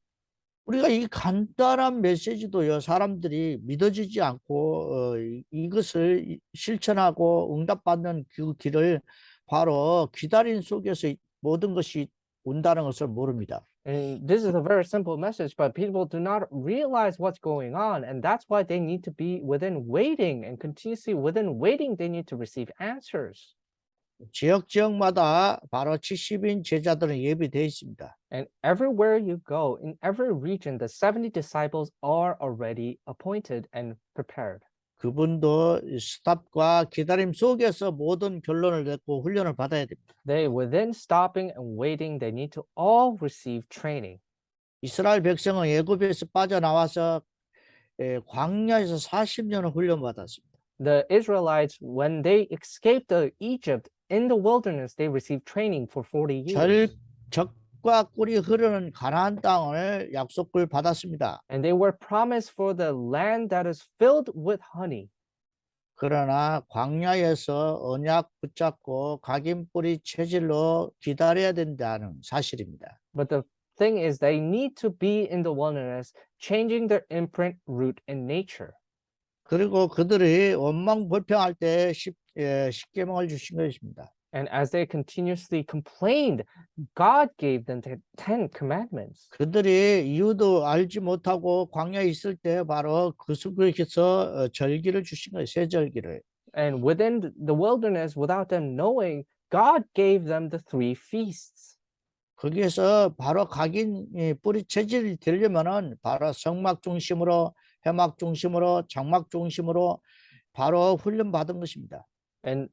A: 우리가 이 간단한 메시지도요, 사람들이 믿어지지 않고 이것을 실천하고 응답받는 그 길을 바로 기다림 속에서 모든 것이 온다는 것을 모릅니다.
B: And this is a very simple message, but people do not realize what's going on. And that's why they need to be within waiting, and continuously within waiting, they need to receive answers.
A: 지역마다 바로 70인 제자들은 예비되어 있습니다.
B: And everywhere you go, in every region, the 70 disciples are already appointed and prepared.
A: 그분도 스탑과 기다림 속에서 모든 결론을 내고 훈련을 받아야 됩니다.
B: They, within stopping and waiting, they need to all receive training.
A: 이스라엘 백성은 애굽에서 빠져나와서 광야에서 40년을 훈련받았습니다.
B: The Israelites, when they escaped Egypt in the wilderness, they received training for 40 years.
A: 적과 꿀이 흐르는 가나안 땅을 약속을 받았습니다.
B: And they were promised for the land that is filled with honey.
A: 그러나 광야에서 언약 붙잡고 각인 뿌리 체질로 기다려야 된다는 사실입니다.
B: But the thing is, they need to be in the wilderness, changing their imprint, root, and nature.
A: 그리고 그들이 원망 불평할 때 십계명을 주신 것입니다.
B: And as they continuously complained, God gave them the 10 commandments.
A: 그들이 이유도 알지 못하고 광야에 있을 때 바로 그 속에서 절기를 주신 거예요. 세 절기를.
B: And within the wilderness, without them knowing, God gave them the 3 feasts.
A: 거기에서 바로 각인 뿌리 체질이 되려면은 바로 성막 중심으로, 해막 중심으로, 장막 중심으로 바로 훈련 받은 것입니다.
B: And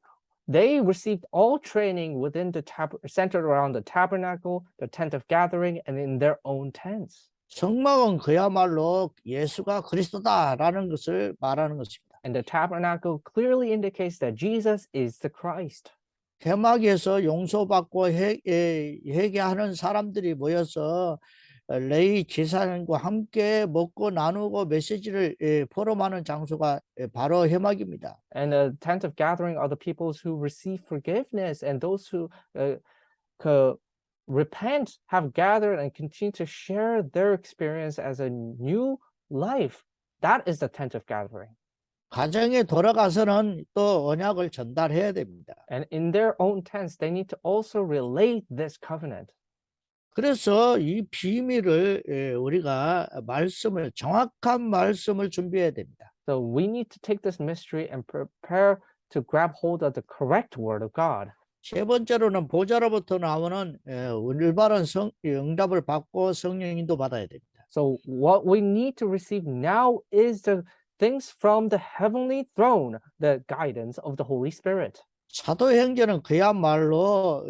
B: they received all training within the centered around the tabernacle, the tent of gathering, and in their own tents.
A: 성막은 그야말로 예수가 그리스도다라는 것을 말하는 것입니다.
B: And the tabernacle clearly indicates that Jesus is the Christ.
A: 해막에서 용서받고 회개하는 사람들이 모여서 레위 제사장과 함께 먹고 나누고 메시지를 포럼하는 장소가 바로 해막입니다.
B: And the tent of gathering are the peoples who receive forgiveness, and those who repent have gathered and continue to share their experience as a new life. That is the tent of gathering.
A: 가정에 돌아가서는 또 언약을 전달해야 됩니다.
B: And in their own tents, they need to also relate this covenant.
A: 그래서 이 비밀을 우리가 정확한 말씀을 준비해야 됩니다.
B: So we need to take this mystery and prepare to grab hold of the correct word of God.
A: 세 번째로는 보좌로부터 나오는 올바른 응답을 받고 성령 인도 받아야 됩니다.
B: So what we need to receive now is the things from the heavenly throne, the guidance of the Holy Spirit.
A: 사도행전은 그야말로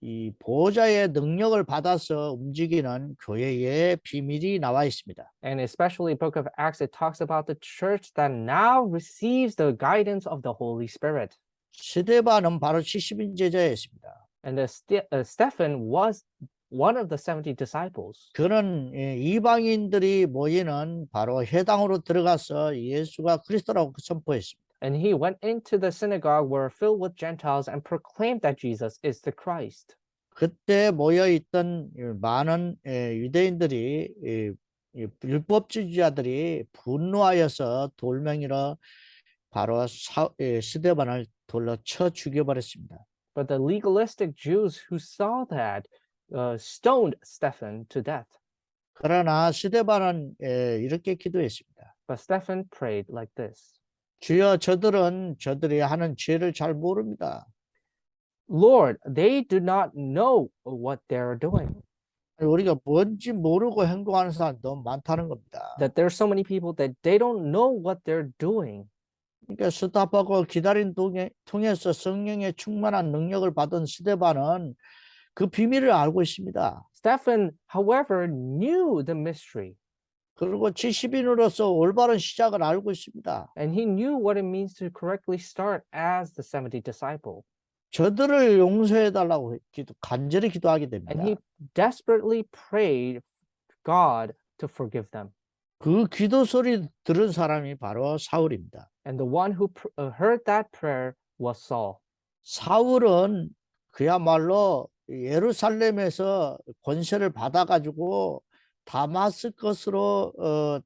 A: 이 보좌의 능력을 받아서 움직이는 교회의 비밀이 나와 있습니다.
B: And especially Book of Acts, it talks about the church that now receives the guidance of the Holy Spirit.
A: 스데반은 바로 70인 제자였습니다.
B: And Stephen was one of the 70 disciples.
A: 그는 이방인들이 모이는 바로 회당으로 들어가서 예수가 그리스도라고 선포했습니다.
B: And he went into the synagogue where filled with Gentiles and proclaimed that Jesus is the Christ.
A: 그때 모여 있던 많은 유대인들이 이 율법주의자들이 분노하여서 돌멩이로 바로 스데반을 돌로 쳐 죽여버렸습니다.
B: But the legalistic Jews who saw that stoned Stephen to death.
A: 그러나 스데반은 이렇게 기도했습니다.
B: But Stephen prayed like this.
A: 주여, 저들이 하는 죄를 잘 모릅니다.
B: Lord, they do not know what they are doing.
A: 우리가 뭔지 모르고 행동하는 사람 너무 많다는 겁니다.
B: That there are so many people that they don't know what they're doing.
A: 그러니까 스탑하고 기다린 통해서 성령의 충만한 능력을 받은 스데반은 그 비밀을 알고 있습니다.
B: Stephen, however, knew the mystery.
A: 그리고 70인으로서 올바른 시작을 알고 있습니다.
B: And he knew what it means to correctly start as the 70 disciple.
A: 저들을 용서해 달라고 간절히 기도하게 됩니다.
B: And he desperately prayed God to forgive them.
A: 그 기도 소리 들은 사람이 바로 사울입니다.
B: And the one who heard that prayer was Saul.
A: 사울은 그야말로 예루살렘에서 권세를 받아가지고 다마스커스로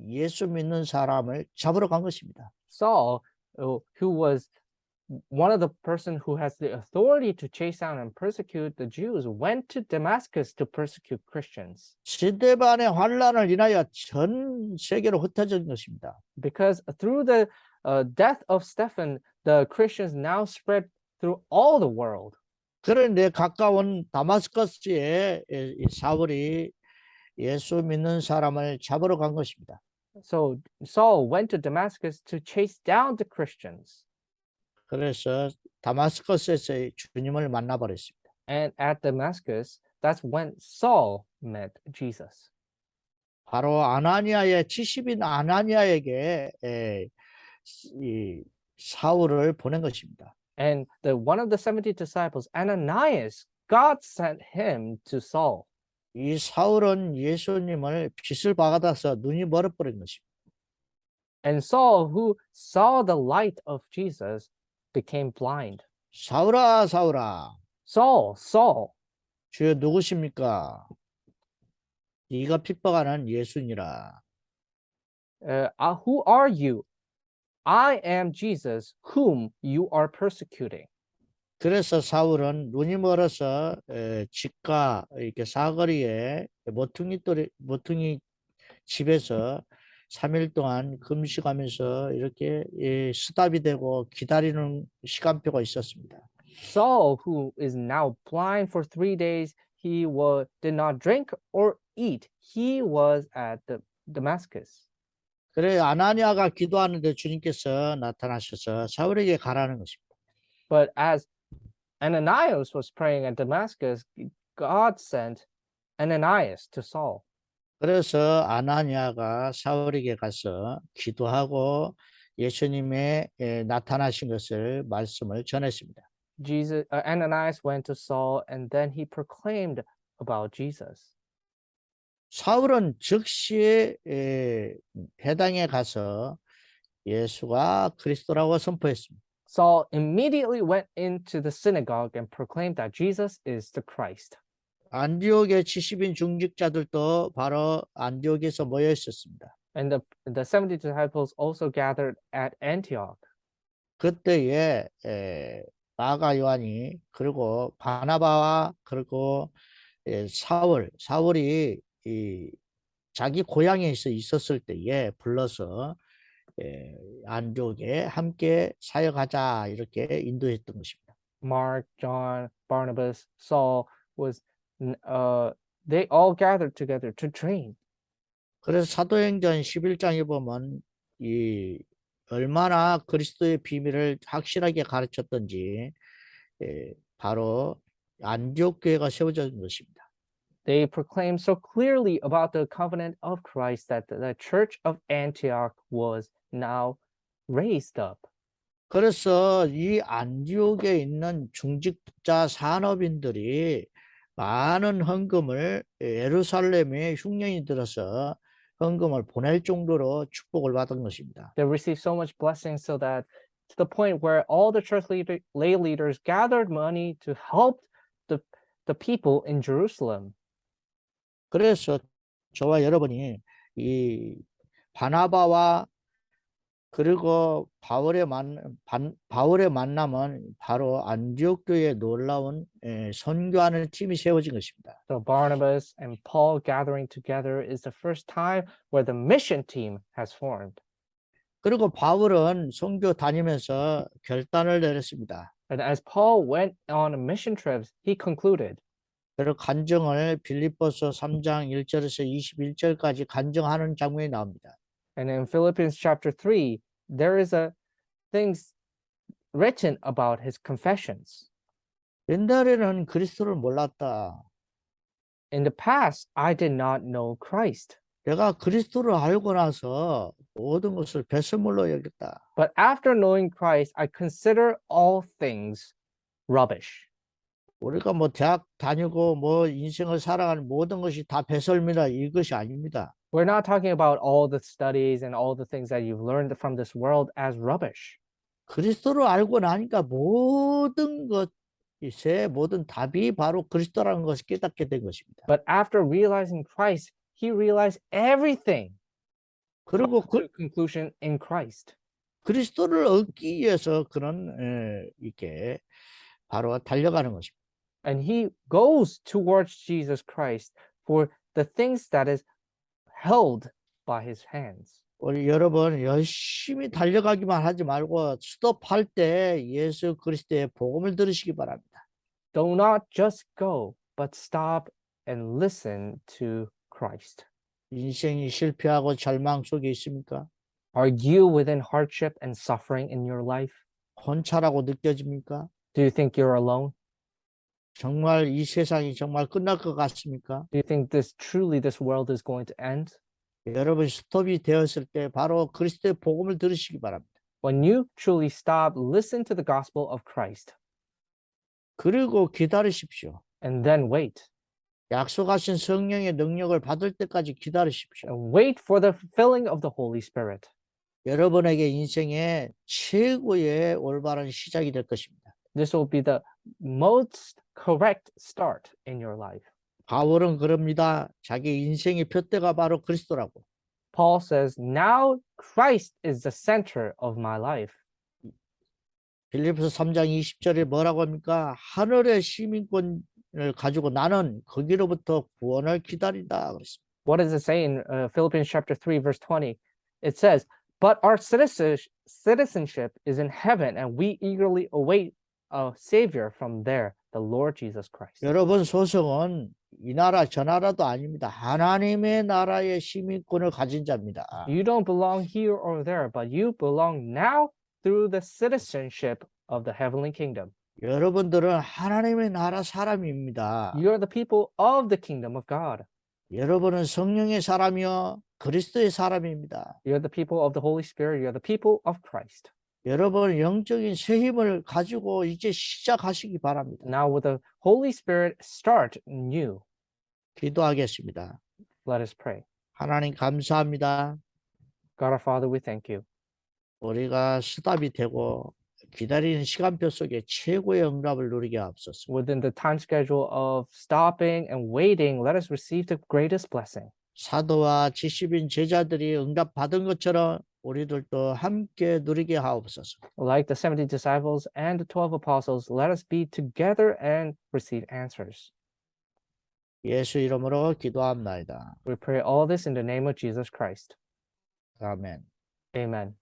A: 예수 믿는 사람을 잡으러 간 것입니다.
B: Saul, who was one of the person who has the authority to chase down and persecute the Jews, went to Damascus to persecute Christians.
A: 스데반의 환란을 인하여 전 세계로 흩어진 것입니다.
B: Because through the death of Stephen, the Christians now spread through all the world.
A: 그런데 가까운 다마스커스에 사울이 예수 믿는 사람을 잡으러 간 것입니다.
B: So Saul went to Damascus to chase down the Christians.
A: 그래서 다마스커스에서 주님을 만나버렸습니다.
B: And at Damascus, that's when Saul met Jesus.
A: 바로 아나니아의 70인 아나니아에게 이 사울을 보낸 것입니다.
B: And one of the 70 disciples, Ananias, God sent him to Saul.
A: 이 사울은 예수님을 빛을 받아서 눈이 멀어버린 것입니다.
B: And Saul, who saw the light of Jesus, became blind.
A: 사울아, 사울아,
B: Saul, Saul,
A: 주여 누구십니까? 네가 핍박하는 예수니라.
B: who are you? I am Jesus, whom you are persecuting.
A: 그래서 사울은 눈이 멀어서 집가 이렇게 사거리에 모퉁이 집에서 3일 동안 금식하면서 이렇게 스탑이 되고 기다리는 시간표가 있었습니다.
B: Saul, who is now blind for 3 days, he did not drink or eat. He was at Damascus.
A: 그래 아나니아가 기도하는데 주님께서 나타나셔서 사울에게 가라는 것입니다.
B: But as Ananias was praying at Damascus, God sent Ananias to Saul.
A: 그래서 아나니아가 사울에게 가서 기도하고 예수님의 나타나신 것을 말씀을 전했습니다.
B: Ananias went to Saul and then he proclaimed about Jesus.
A: 사울은 즉시 회당에 가서 예수가 그리스도라고 선포했습니다.
B: Saul immediately went into the synagogue and proclaimed that Jesus is the Christ.
A: 안디옥의 70인 중직자들도 바로 안디옥에서 모여 있었습니다.
B: And the 70 disciples also gathered at Antioch.
A: 그때에 마가 요한이 그리고 바나바와 그리고 사울이 자기 고향에서 있었을 때에 불러서 안디옥에 함께 사역하자 이렇게 인도했던 것입니다.
B: Mark, John, Barnabas, Saul they all gathered together to train.
A: 그래서 사도행전 11장에 보면 얼마나 그리스도의 비밀을 확실하게 가르쳤던지 바로 안디옥 교회가 세워진 것입니다.
B: They proclaimed so clearly about the covenant of Christ that the church of Antioch was now raised up.
A: 그래서 이 안디옥에 있는 중직자 산업인들이 많은 헌금을 예루살렘에 흉년이 들어서 헌금을 보낼 정도로 축복을 받은 것입니다.
B: They received so much blessing so that to the point where all the church lay leaders gathered money to help the people in Jerusalem.
A: 그래서 저와 여러분이 이 바나바와 그리고 바울의 만남은 바로 안디옥 교회에 놀라운 선교하는 팀이 세워진 것입니다.
B: So Barnabas and Paul gathering together is the first time where the mission team has formed.
A: 그리고 바울은 선교 다니면서 결단을 내렸습니다.
B: And as Paul went on mission trips, he concluded,
A: 그리고 간증을 빌립보서 3장 1절에서 21절까지 간증하는 장면이 나옵니다.
B: and in Philippians chapter 3, there is a things written about his confessions.
A: 옛날에는 그리스도를 몰랐다.
B: In the past, I did not know Christ.
A: 내가 그리스도를 알고 나서 모든 것을 배설물로 여겼다.
B: But after knowing Christ, I consider all things rubbish.
A: 우리가 뭐 대학 다니고 뭐 인생을 살아가는 모든 것이 다 배설물이라 이것이 아닙니다.
B: We're not talking about all the studies and all the things that you've learned from this world as rubbish.
A: 그리스도를 알고 나니까 모든 것의 모든 답이 바로 그리스도라는 것을 깨닫게 된 것입니다.
B: But after realizing Christ, he realized everything.
A: 그리고
B: To conclusion in Christ.
A: 그리스도를 얻기 위해서 그런 이렇게 바로 달려가는 것입니다.
B: And he goes towards Jesus Christ for the things that is held by his hands.
A: 우리 여러분 열심히 달려가기만 하지 말고 스톱할 때 예수 그리스도의 복음을 들으시기 바랍니다.
B: Do not just go, but stop and listen to Christ.
A: 인생이 실패하고 절망 속에 있습니까?
B: Are you within hardship and suffering in your life?
A: 혼자라고 느껴집니까?
B: Do you think you're alone?
A: 정말 이 세상이 정말 끝날 것 같습니까?
B: Do you think this world is going to end?
A: 여러분 스톱이 되었을 때 바로 그리스도의 복음을 들으시기 바랍니다.
B: When you truly stop, listen to the gospel of Christ
A: 그리고 기다리십시오.
B: and then wait.
A: 약속하신 성령의 능력을 받을 때까지 기다리십시오.
B: And wait for the filling of the Holy Spirit.
A: 여러분에게 인생의 최고의 올바른 시작이 될 것입니다.
B: This will be the most correct start in your life.
A: 바울은 그럽니다. 자기 인생의 표대가 바로 그리스도라고.
B: Paul says, now Christ is the center of my life.
A: 빌립보서 3장 20절에 뭐라고 합니까? 하늘의 시민권을 가지고 나는 거기로부터 구원을 기다린다 그랬습니다.
B: What does it say in Philippians chapter 3, verse 20? It says, but our citizenship is in heaven, and we eagerly await a Savior from there, the Lord Jesus Christ.
A: 여러분 소속은 이 나라 저 나라도 아닙니다. 하나님의 나라의 시민권을 가진 자입니다.
B: You don't belong here or there, but you belong now through the citizenship of the heavenly kingdom.
A: 여러분들은 하나님의 나라 사람입니다.
B: You are the people of the kingdom of God.
A: 여러분은 성령의 사람이요 그리스도의 사람입니다.
B: You are the people of the Holy Spirit. You are the people of Christ.
A: 여러분 영적인 새 힘을 가지고 이제 시작하시기 바랍니다.
B: Now with the Holy Spirit, start new.
A: 기도하겠습니다.
B: Let us pray.
A: 하나님 감사합니다.
B: God our Father, we thank you.
A: 우리가 스탑이 되고 기다리는 시간표 속에 최고의 응답을 누리게 하옵소서.
B: Within the time schedule of stopping and waiting, let us receive the greatest blessing.
A: 사도와 70인 제자들이 응답 받은 것처럼 우리들도 함께 누리게 하옵소서.
B: Like the 70 disciples and the 12 apostles, let us be together and receive answers.
A: 예수 이름으로 기도합나이다.
B: We pray all this in the name of Jesus Christ.
A: 아멘.
B: Amen.